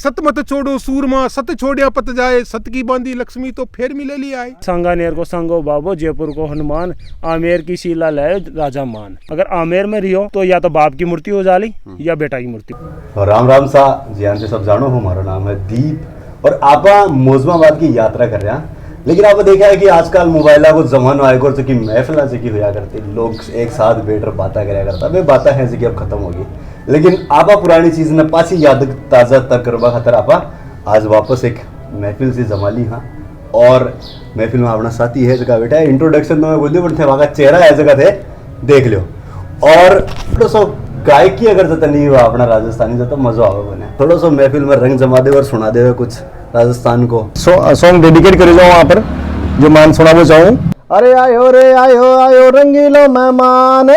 सत मत छोड़ो सूरमा, सत छोड़िया पत जाए, सत की बांधी लक्ष्मी तो फिर मिले ली आए। सांगानेर को संगो बाबो, जयपुर को हनुमान, आमेर की शीला लाए राजा मान। अगर आमेर में रियो तो या तो बाप की मूर्ति हो जाली या बेटा की मूर्ति। राम राम सा जी से सब जानो, हमारा नाम है दीप और आप मोजमाबाद की यात्रा कर रहे हैं। लेकिन आपने देखा है कि आजकल मोबाइल को जमानो आएगा जो कि महफिल से की होया करती, लोग एक साथ बैठ कर बातें कराया करता। वे बातें हैं कि अब खत्म होगी, लेकिन आपा पुरानी चीज ने पासी याद ताज़ा तक करवा खातर आपा आज वापस एक महफिल से जमा ली। हाँ, और महफिल में अपना साथी है जगह बैठा है। इंट्रोडक्शन तो मैं बोल दी बट थे वहाँ का चेहरा है जगह थे, देख लो। और थोड़ा सा गायकी अगर जता नहीं हुआ अपना राजस्थानी जता मजा आवे बने, थोड़ा सा महफिल में रंग जमा दे और सुना दे कुछ राजस्थान को। सॉन्ग डेडिकेट कर जाऊँ वहाँ पर जो मान सुनाना चाहूँ। अरे आयो रे आयो आयो रंगीलो मेहमान,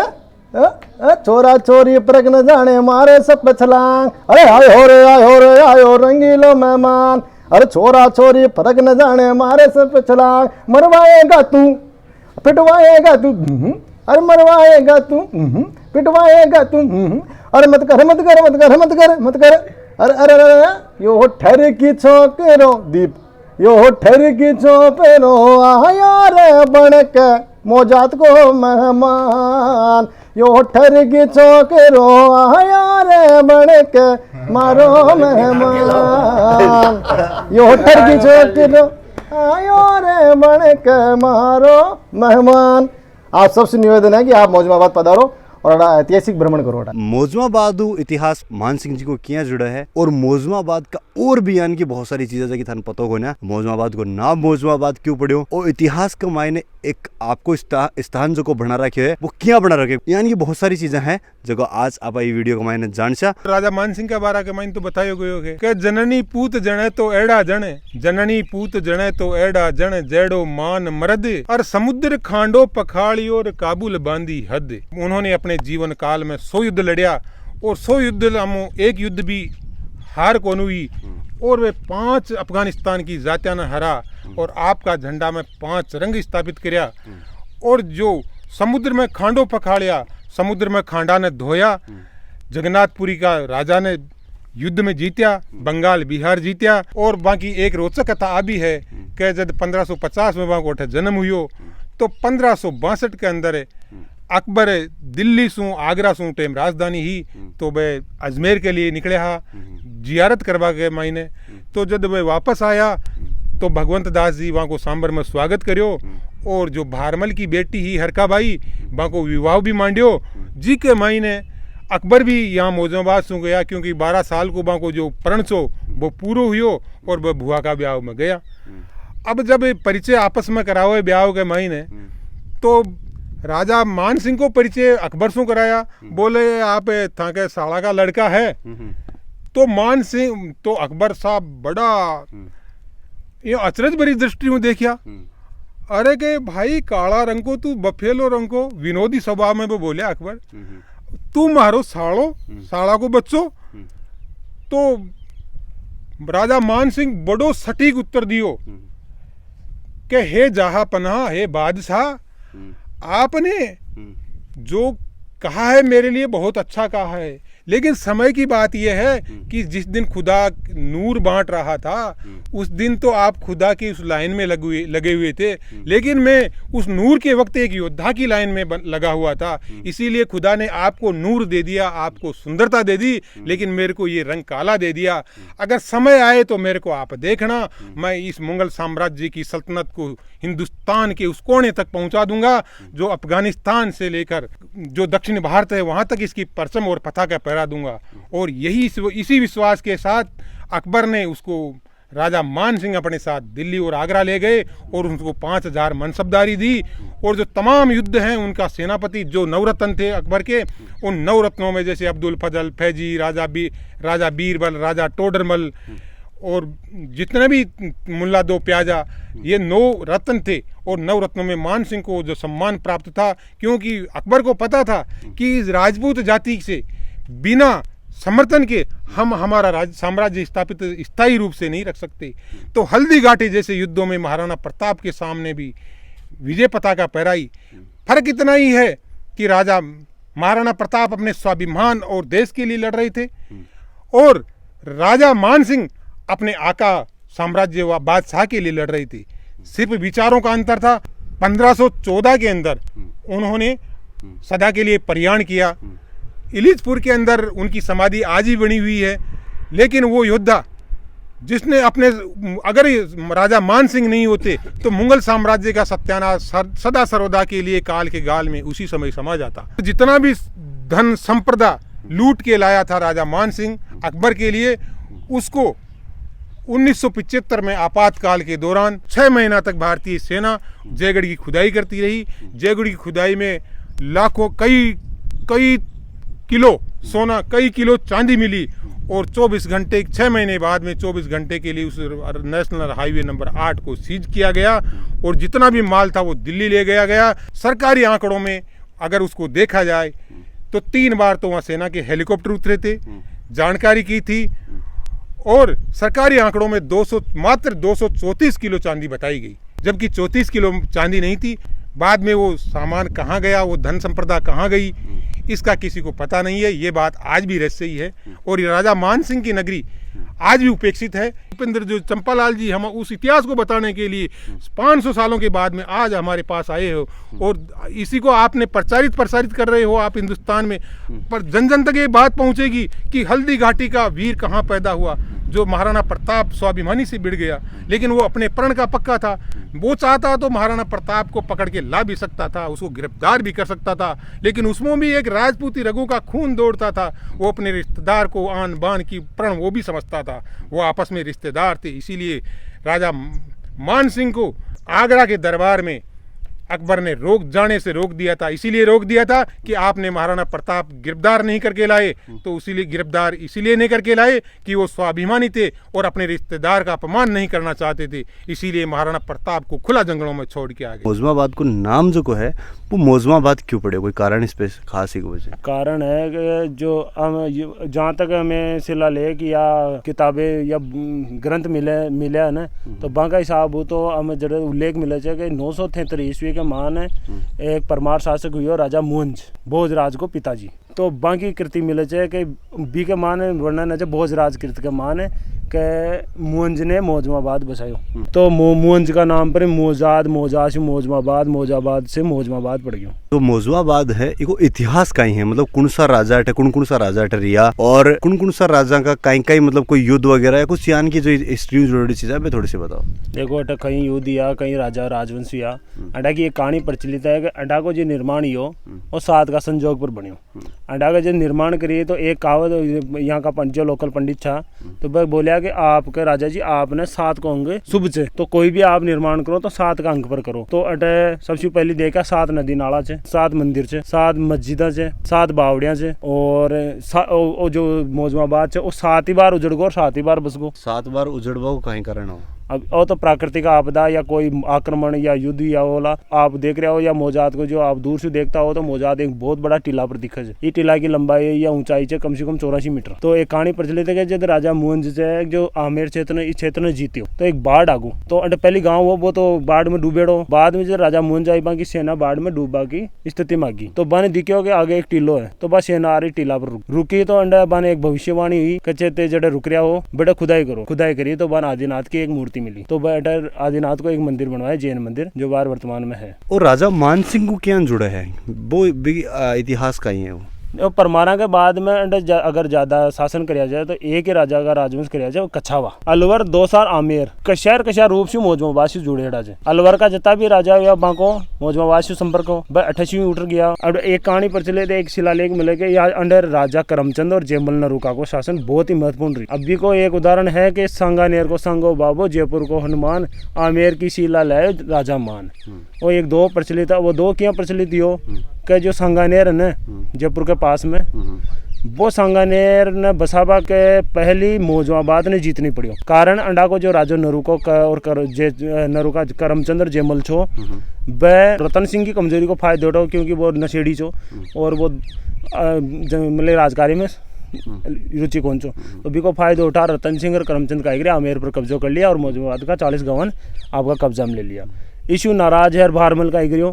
छोरा छोरी परख न जाने मारे सब छलांग। अरे आयो रे आयो रे आयो रंगीलो मेहमान, अरे छोरा छोरी परख न जाने मारे सब छलांग। मरवाएगा तू पिटवाएगा तू, अरे मरवाएगा तू पिटवाएगा तू, अरे मत कर मत कर मत कर मत कर मत कर। अरे अरे अरे यो ठहर की छोकरो दीप, यो ठहर की छोकरो आया रे बन के मौजात को मेहमान। यो ठहर की छोकरो आया रे बन के मारो मेहमान। यो ठहर की छोकरो आयो रे बन के मारो मेहमान। आप सबसे निवेदन है कि आप मोजमाबाद पधारो और ऐतिहासिक भ्रमण करो। मोजमाबाद इतिहास मान सिंह जी को क्या जुड़ा है और मोजमाबाद का और भी यानी कि बहुत सारी चीजें कि थान पता हो ना मोजमाबाद को नाम मोजमाबाद क्यों पड़े और इतिहास का मायने एक आपको स्थान जो को बना रखे है वो क्या बना रखे, यानी कि बहुत सारी चीजें हैं जो आज आप ये वीडियो के मायने जान सा। राजा मान सिंह के बारे के मायने तो बतायो गयो है कि जननी पूत जने तो एड़ा जने, जननी पूत जने तो एड़ा जने, जेड़ो मान मरद, और समुद्र खांडो पखाड़ी और काबुल बांधी हद। उन्होंने अपने जीवन काल में 100 युद्ध लड़िया और 100 युद्ध एक युद्ध भी हार कौन हुई और वे 5 अफगानिस्तान की जातियां ने हरा और आपका झंडा में 5 रंग स्थापित किया। और जो समुद्र में खांडो पखाड़िया, समुद्र में खांडा ने धोया, जगन्नाथपुरी का राजा ने युद्ध में जीत्या, बंगाल बिहार जीत्या। और बाकी एक रोचक कथा आ भी है कि जब 1550 में वहाँ को जन्म हुई तो 1562 के अंदर अकबर दिल्ली सू आगरा सू टेम राजधानी ही तो वे अजमेर के लिए निकले हा जियारत करवा के मायने। तो जब वे वापस आया तो भगवंत दास जी वहाँ को सांबर में स्वागत करियो और जो भारमल की बेटी ही हरका भाई वहाँ को विवाह भी मांडियो जी के मायने। अकबर भी यहाँ मोजमाबाद सू गया क्योंकि 12 साल को वहाँ को जो प्रण छो वो पूरो हुयो और वह भुआ का ब्याह में गया। अब जब परिचय आपस में कराओ ब्याह के महीने तो राजा मान सिंह को परिचय अकबर से कराया, बोले आप थाके साला का लड़का है। तो मान सिंह तो अकबर साहब बड़ा ये अचरज भरी दृष्टि में देखिया, अरे के भाई काला रंग को तू बफेलो रंग को, विनोदी स्वभाव में वो बोले अकबर तू मारो साड़ो साड़ा को बच्चो। तो राजा मान सिंह बड़ो सटीक उत्तर दियो के हे जहा पनाह हे बादशाह, आपने जो कहा है मेरे लिए बहुत अच्छा कहा है, लेकिन समय की बात यह है कि जिस दिन खुदा नूर बांट रहा था उस दिन तो आप खुदा की उस लाइन में लगे हुए थे, लेकिन मैं उस नूर के वक्त एक योद्धा की लाइन में लगा हुआ था। इसीलिए खुदा ने आपको नूर दे दिया, आपको सुंदरता दे दी, लेकिन मेरे को ये रंग काला दे दिया। अगर समय आए तो मेरे को आप देखना, मैं इस मुगल साम्राज्य की सल्तनत को हिंदुस्तान के उस कोने तक पहुंचा दूंगा जो अफगानिस्तान से लेकर जो दक्षिण भारत है वहां तक इसकी परचम और पताका फहरा दूंगा। और यही इसी विश्वास के साथ अकबर ने उसको राजा मान सिंह अपने साथ दिल्ली और आगरा ले गए और उनको 5000 मनसबदारी दी। और जो तमाम युद्ध हैं उनका सेनापति जो नवरत्न थे अकबर के, उन नवरत्नों में जैसे अब्दुल फजल, फैजी, राजा बीरबल, राजा टोडरमल और जितने भी मुल्ला दो प्याजा, ये 9 रत्न थे। और 9 रत्नों में मान सिंह को जो सम्मान प्राप्त था, क्योंकि अकबर को पता था कि इस राजपूत जाति से बिना समर्थन के हम हमारा साम्राज्य स्थापित स्थायी रूप से नहीं रख सकते। तो हल्दी घाटी जैसे युद्धों में महाराणा प्रताप के सामने भी विजय पताका फहराई। फर्क इतना ही है कि राजा महाराणा प्रताप अपने स्वाभिमान और देश के लिए लड़ रहे थे और राजा मान सिंह अपने आका साम्राज्य व बादशाह के लिए लड़ रही थी। सिर्फ विचारों का अंतर था। 1514 के अंदर उन्होंने सदा के लिए प्रयाण किया। इलिजपुर के अंदर उनकी समाधि आज भी बनी हुई है। लेकिन वो योद्धा जिसने अपने, अगर राजा मान सिंह नहीं होते तो मुगल साम्राज्य का सत्यानाश सदा सर्वदा के लिए काल के गाल में उसी समय समा जाता। जितना भी धन संपदा लूट के लाया था राजा मान सिंह अकबर के लिए, उसको 1975 में आपातकाल के दौरान 6 महीना तक भारतीय सेना जयगढ़ की खुदाई करती रही। जयगढ़ की खुदाई में लाखों कई किलो सोना, कई किलो चांदी मिली और 24 घंटे 6 महीने बाद में 24 घंटे के लिए उस नेशनल हाईवे नंबर 8 को सीज किया गया और जितना भी माल था वो दिल्ली ले गया। सरकारी आंकड़ों में अगर उसको देखा जाए तो 3 बार तो वहाँ सेना के हेलीकॉप्टर उतरे थे, जानकारी की थी और सरकारी आंकड़ों में मात्र 234 किलो चांदी बताई गई, जबकि 34 किलो चांदी नहीं थी। बाद में वो सामान कहाँ गया, वो धन संपदा कहाँ गई, इसका किसी को पता नहीं है। ये बात आज भी रहस्य ही है और ये राजा मान सिंह की नगरी आज भी उपेक्षित है। भूपेंद्र जो चंपालाल जी हम उस इतिहास को बताने के लिए 500 सालों के बाद में आज हमारे पास आए हो और इसी को आपने प्रसारित कर रहे हो आप हिंदुस्तान में, पर जन जन तक ये बात पहुंचेगी कि हल्दी घाटी का वीर कहाँ पैदा हुआ, जो महाराणा प्रताप स्वाभिमानी से भिड़ गया, लेकिन वो अपने प्रण का पक्का था। वो चाहता तो महाराणा प्रताप को पकड़ के ला भी सकता था, उसको गिरफ्तार भी कर सकता था, लेकिन उसमें भी एक राजपूती रघु का खून दौड़ता था। वो अपने रिश्तेदार को आन बान की प्रण वो भी समझता था, वो आपस में रिश्तेदार थे। इसीलिए राजा मान सिंह को आगरा के दरबार में अकबर ने जाने से रोक दिया था। इसीलिए रोक दिया था कि आपने महाराणा प्रताप गिरफ्तार नहीं करके लाए, तो गिरफ्तार इसीलिए नहीं करके लाए कि वो स्वाभिमानी थे और अपने रिश्तेदार का अपमान नहीं करना चाहते थे। इसीलिए महाराणा प्रताप को खुला जंगलों में छोड़ के आ गए। मोज़माबाद को नाम जो को है वो मोज़माबाद क्यों पड़े, कोई कारण इस पे खास ही वजह? कारण है कि जो जहाँ तक हमें शिलालेख या किताबें या ग्रंथ मिले है ना, तो बाका हिसाब हो तो हमें जरा उल्लेख मिले कि 933 ईस्वी के मान एक परमार शासक हुई राजा मुंज भोजराज को पिताजी। तो बाकी कृति मिले कि बी के मान वर्णन है भोजराज कृत के मान है कि मुंज ने मोज़माबाद बसायो। तो मुंज का नाम पर मोजाद से मोजाबाद से मोज़माबाद पड़ गया। तो मोज़माबाद है एक इतिहास का ही है, मतलब कौन सा राजा है रिया और कौन सा राजा का कहीं मतलब कोई युद्ध वगैरह या कुछ यान की जो हिस्ट्री जुड़ी चीज़ है थोड़ी सी बताओ। देखो अटा कहीं युद्ध या कहीं राजा राजवंश या अटा की एक कहानी प्रचलित है कि अटा को जो निर्माण हो वो 7 का संजोग पर बनियो। अटा का जो निर्माण करिए तो एक कहावत यहाँ का जो लोकल पंडित था तो वह बोलिया कि आपके राजा जी आपने 7 को अंग शुभ से, तो कोई भी आप निर्माण करो तो 7 का अंक पर करो। तो अटे सबसे पहले देखा 7 नदी नाला से, 7 मंदिर से, 7 मस्जिदा से, 7 बावड़िया से और जो मोज़माबाद से वो 7 ही बार उजड़ गो और 7 ही बार बस गो। 7 बार उजड़ गो कहीं कारण हो। अब वो तो प्राकृतिक आपदा या कोई आक्रमण या युद्ध या ओला आप देख रहे हो या मोजाद को जो आप दूर से देखता हो तो मोजाद एक बहुत बड़ा टीला पर दिखा है। ये टीला की लंबाई या ऊंचाई है कम से कम 84 मीटर। तो एक कहानी प्रचलित है कि जब राजा मुंज से जो आमेर क्षेत्र में जीत्यो तो एक बाढ़ आगू तो पहली गाँव वो तो बाढ़ में डूबेड़ो। बाद में जब राजा मुंज आई बाकी सेना बाढ़ में डूबा की स्थिति में आ गई तो बाने दिखो कि आगे एक टीलो है तो बस सेना आ रही टीला पर रुकी तो अंडा बाने एक भविष्यवाणी हुई कच्चे जड़े रुक रहा हो बेटा खुदाई करो। खुदाई करी तो बान आदिनाथ की एक मूर्ति मिली तो बेटा आदिनाथ को एक मंदिर बनवाया जैन मंदिर जो बार वर्तमान में है। और राजा मान सिंह को क्या जुड़ा है वो भी इतिहास का ही है। वो परमारा के बाद में अगर ज्यादा शासन कराया जाए तो एक ही राजा का राजवंश कराया जाए कछावा अलवर 2 साल आमेर कशा रूप से मोज़माबाद से जुड़े राजे अलवर का जितना भी राजा हुआ बाको मोज़माबाद से संपर्क हो 28वीं उतर गया। अब एक कहानी प्रचलित एक शिलालेख मिले कि यहाँ अंडर राजा करमचंद और जयमल नरूका को शासन बहुत ही महत्वपूर्ण रही। अभी को एक उदाहरण है कि सांगानेर को संगो बाबो, जयपुर को हनुमान, आमेर की शिला लाए राजा मान। वो एक 2 प्रचलित है। वो 2 क्या प्रचलित हो कि जो सांगानेर है ना जयपुर के पास में वो सांगानेर ने बसाबा के पहली मोज़माबाद ने जीतनी पड़ी। कारण अंडा को जो राजा नरूको और नरूका करमचंद्र जयमल छो वह रतन सिंह की कमजोरी को फायदा उठाओ क्योंकि वो नशेड़ी छो और वो मतलब राजकारी में रुचि कौन चो तो भी को फायदा उठा रतन सिंह और करमचंद का आमेर पर कब्जा कर लिया और मोज़माबाद का 40 गवन आपका कब्जा में ले लिया। इशू नाराज है और भारमल का इग्रियो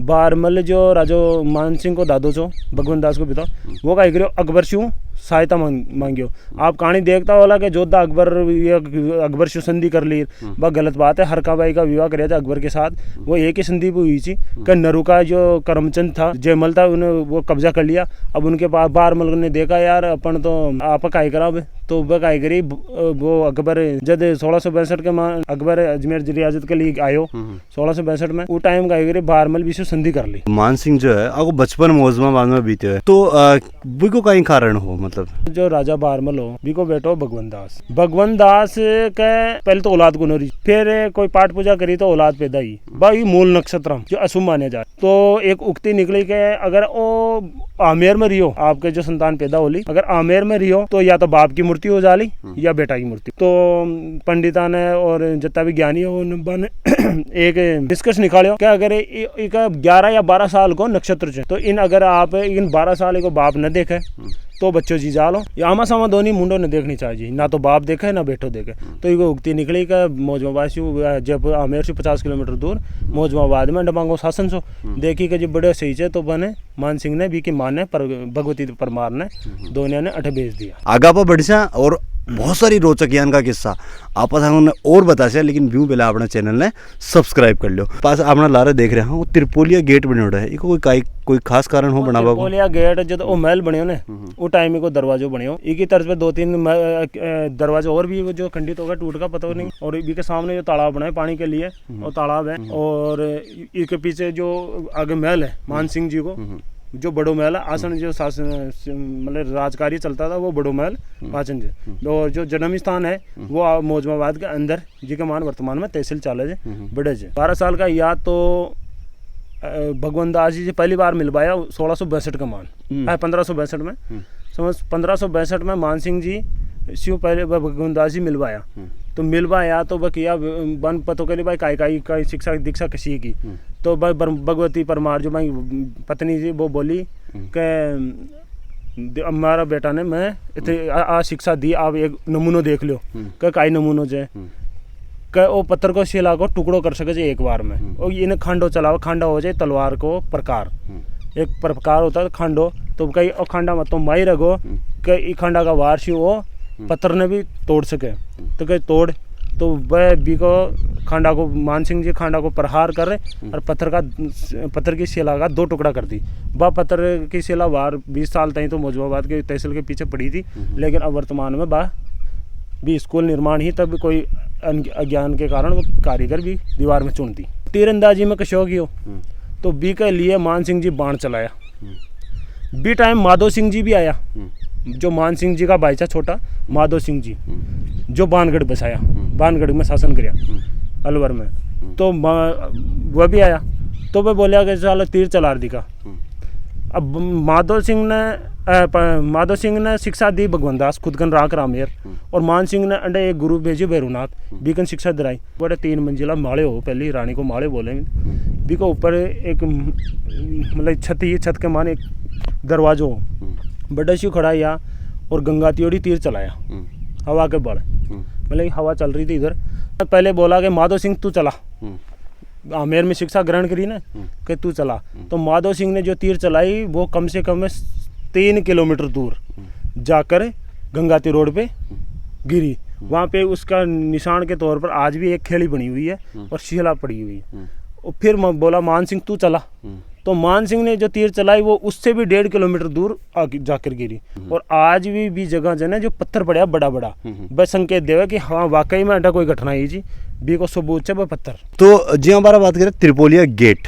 भारमल जो राजो मान सिंह को दादो छो भगवंत दास को पिता वो का इग्रियो अकबर शू सहायता मांगियो। आप कहानी देखता होला कि जोधा अकबर से संधि कर ली, वह गलत बात है। हरका बाई का विवाह कराया था अकबर के साथ, वो एक ही संधि हुई थी कि नरू का जो करमचंद था, जयमल था, उन्हें वो कब्जा कर लिया। अब उनके पास बार मल ने देखा यार अपन तो आप काय करा, तो वह काय करी, वो अकबर जब 1662 के अकबर अजमेर रियासत के लिए आयो 1662 में, वो टाइम काय करी बारमल भी से संधि कर ली। मान सिंह जो है आपको बचपन मोजमाबाद में बीते है, तो बिको कहीं कारण हो, मतलब जो राजा बारमल हो बिको बेटो भगवंत दास के पहले तो औलाद को नरी, फिर कोई पाठ पूजा करी तो औलाद पैदा ही भाई मूल नक्षत्र जो अशुभ माने जाए। तो एक उक्ति निकली के अगर वो आमेर में रियो आपके जो संतान पैदा होली, अगर आमेर में रियो तो या तो बाप की मूर्ति हो जाली या बेटा की मूर्ति। तो पंडिता ने और जितना भी ज्ञानी हो उन्होंने एक निष्कर्ष निकालो कि अगर एक 11 या 12 साल को नक्षत्र है, तो इन अगर आप इन 12 साल को बाप न देखे तो बच्चों जी जा लो, या आमा सामा दोनों मुंडो ने देखनी चाहिए, ना तो बाप देखे ना बेटो देखे। तो ये उक्ति निकली का मौजमाबाद से जब आमेर से 50 किलोमीटर दूर मौजमाबाद में डबांगो शासन सो देखी कि जब बड़े सही से, तो बने मान सिंह ने भी की माने पर भगवती परमार ने दोनों ने अठ भेज दिया। आगा पर बढ़ जा और बहुत सारी रोचक ज्ञान का किस्सा आप और बताया, लेकिन व्यू पहले अपना चैनल ने सब्सक्राइब कर लो। पास अपना लारे देख रहे हैं त्रिपोलिया गेट बने है, इको कोई खास कारण हो बनावा को? त्रिपोलिया गेट जब वो महल बने ने वो टाइम को दरवाजो बने हो, एक ही तर्ज पे 2-3 दरवाजे और भी जो खंडित हो गए टूट का पता नहीं। और इनके सामने जो तालाब बना है पानी के लिए, वो तालाब है। और इसके पीछे जो आगे महल है मान सिंह जी को, जो बड़ो महल है आसन जो शासन मतलब राजकारी चलता था, वो बड़ो महल पाचन जी। और जो जन्म स्थान है वो मौजमाबाद के अंदर जी के मान वर्तमान में तहसील चाले जे बड़े जे। 12 साल का याद तो भगवंत दास जी से पहली बार मिलवाया 1662 का मान 1562 में, समझ 1562 में मान सिंह जी शिव पहले भगवंत दास जी मिलवाया। तो मिलवाया तो वह किया बन पतो के लिए भाई काय शिक्षा दीक्षा किसी की। तो भगवती परमार जो भाई पत्नी जी वो बोली कि हमारा बेटा ने मैं इतने शिक्षा दी, आप एक नमूनो देख लो कि काई नमूनो जे कि वो पत्थर को शिला को टुकड़ो कर सके एक बार में, और इन्हें खांडो चलाओ, खांडा हो जाए तलवार को प्रकार, एक प्रकार होता है खांडो। तो कई खांडा मत तो माई रखो कि खांडा का वार सी वो पत्थर ने भी तोड़ सके, तो कहीं तोड़ तो वह भी को खांडा को मान सिंह जी खांडा को प्रहार कर रहे और पत्थर की शिला का 2 टुकड़ा कर दी। वह पत्थर की शिला वार 20 साल तक तो मौजमाबाद के तहसील के पीछे पड़ी थी, लेकिन अब वर्तमान में बा भी स्कूल निर्माण ही तब कोई अज्ञान के कारण वो कारीगर भी दीवार में चुन दी। तीरंदाजी में कशो की हो तो बी के लिए मान सिंह जी बाण चलाया। बी टाइम माधो सिंह जी भी आया, जो मान सिंह जी का भाईचा छोटा माधो सिंह जी, जो बानगढ़ बसाया, बानगढ़ में शासन किया अलवर में। तो वह भी आया, तो वह बोलिया कि चलो तीर चला दी का। अब माधो सिंह ने शिक्षा दी भगवंत दास खुदकन राख रामेर, और मान सिंह ने अंडे एक गुरु भेजी भैरूनाथ बीकन शिक्षा दिलाई। बड़े 3 मंजिला माले हो, पहली रानी को माले बोलेंगे। बी को ऊपर एक मतलब छत के मान एक दरवाजो हो, बड़ा शिव खड़ा या और गंगा तियोड़ी तीर चलाया हवा के बड़, मतलब हवा चल रही थी इधर। पहले बोला कि माधो सिंह तू चला, आमेर में शिक्षा ग्रहण करी ना कि तू चला। तो माधो सिंह ने जो तीर चलाई वो कम से कम 3 किलोमीटर दूर जाकर गंगाती रोड पे गिरी। वहाँ पे उसका निशान के तौर पर आज भी एक खेड़ी बनी हुई है और शिला पड़ी हुई है। और फिर बोला मान सिंह तू चला, तो मान सिंह ने जो तीर चलाई वो उससे भी 1.5 किलोमीटर दूर जाकर गिरी। और आज भी जगह जो जो पत्थर पड़ा बड़ा बड़ा, बस संकेत देवे कि हाँ वाकई में ऐसा कोई घटना ही जी बी को सबूत है वो पत्थर। तो जी हमारा बात करें त्रिपोलिया गेट,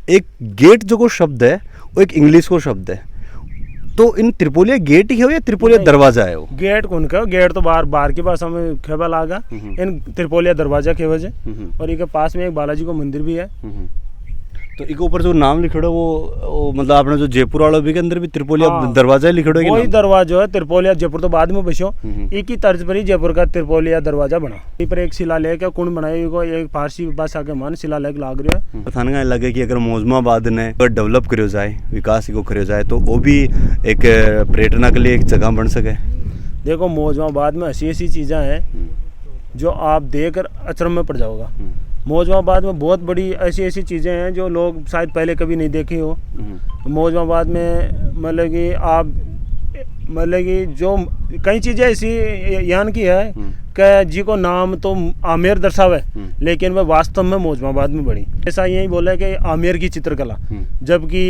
एक गेट जो को शब्द है वो एक इंग्लिश को शब्द है, तो इन त्रिपोलिया गेट ही हो या त्रिपोलिया दरवाजा है? वो गेट कौन का गेट तो बाहर की भाषा में खेबा लागा, इन त्रिपोलिया दरवाजा के वजह। और इनके पास में एक बालाजी को मंदिर भी है। तो एक ऊपर जो नाम लिखो वो मतलब आपने जो जयपुर वाला भी के अंदर भी त्रिपोलिया दरवाजा ही लिखो है? वही दरवाजा है त्रिपोलिया, जयपुर तो बाद में बसो, एक ही तर्ज पर ही जयपुर का त्रिपोलिया दरवाजा बना। इस पर एक शिलालेख है, कुंड बनाई को एक फारसी भाषा के मान शिलालेख लाग रहा है। थाने का लगे कि अगर मौजमाबाद ने अगर डेवलप करो जाए, विकास को करो जाए, तो वो भी एक पर्यटन के लिए एक जगह बन सके। देखो मौजमाबाद में ऐसी चीज़ें हैं जो आप देखकर अचरम में पड़ जाओगा। मौजमाबाद में बहुत बड़ी ऐसी चीज़ें हैं जो लोग शायद पहले कभी नहीं देखी हो। मौजमाबाद में मतलब कि आप मतलब कि जो कई चीज़ें ऐसी यान की है कि जी को नाम तो आमेर दर्शावे लेकिन वह वास्तव में मौजमाबाद में बनी। ऐसा यही बोला कि आमेर की चित्रकला, जबकि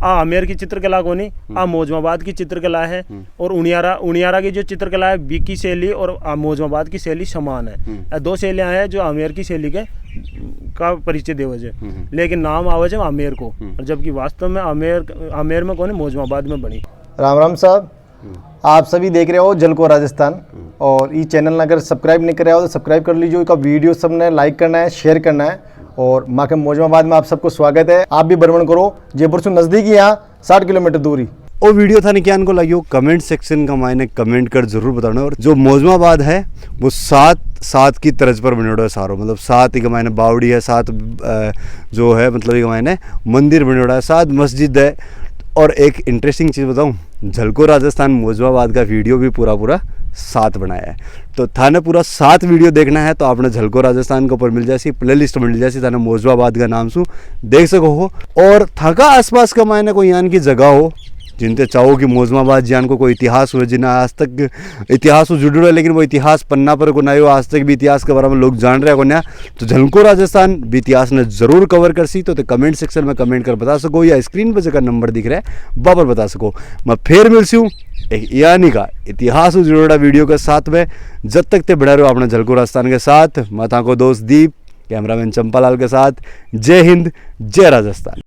आमेर की चित्रकला को नहीं मौजमाबाद की चित्रकला है। और उनियारा की जो चित्रकला है बी की शैली और मौजमाबाद की शैली समान है। दो शैलियाँ हैं जो आमेर की शैली के का परिचय दे वजह, लेकिन नाम आवाज है आमेर को, और जबकि वास्तव में आमेर में कौन है मौजमाबाद में बनी। राम राम साहब, आप सभी देख रहे हो जलको राजस्थान, और ये चैनल अगर सब्सक्राइब नहीं कर रहे हो तो सब्सक्राइब कर लीजिए। इसका वीडियो सबने लाइक करना है, शेयर करना है। और माँ के मौजमाबाद में आप सबको स्वागत है। आप भी भ्रमण करो, जयपुर से नज़दीक ही यहाँ 60 किलोमीटर दूरी। वो वीडियो था निकान को लगी कमेंट सेक्शन का मायने कमेंट कर जरूर बताना। और जो मौजमाबाद है वो 7 की तर्ज पर बनेड़ा है सारो, मतलब 7 एक मायने बावड़ी है, 7 जो है मतलब एक मायने मंदिर बनेड़ा है, 7 मस्जिद है। और एक इंटरेस्टिंग चीज़ बताऊं, झलको राजस्थान मौजमाबाद का वीडियो भी पूरा 7 बनाया है। तो थाने पूरा 7 वीडियो देखना है तो आपने झलको राजस्थान के ऊपर मिल जाए, प्ले लिस्ट मिल जाए, थाने मौजमाबाद का नाम सु देख सको हो। और थाका आसपास का मायने कोई यान की जगह हो जिनते चाहो कि मौजमाबाद जान को कोई इतिहास हो, जिन्हें आज तक इतिहास से जुड़ रहा है लेकिन वो इतिहास पन्ना पर को ना हो, आज तक भी इतिहास के बारे में लोग जान रहे हो ना, तो झलको राजस्थान भी इतिहास ने जरूर कवर कर सी। तो कमेंट सेक्शन में कमेंट कर बता सको, या स्क्रीन पर जगह नंबर दिख रहा है बाबर बता सको। मैं फिर मिल सी हूँ एक यानी का इतिहास से जुड़ा वीडियो के साथ में। जब तक ते बढ़ा रहे हो अपना झलको राजस्थान के साथ, मैं था को दोस्त दीप, कैमरामैन चंपालाल के साथ। जय हिंद, जय राजस्थान।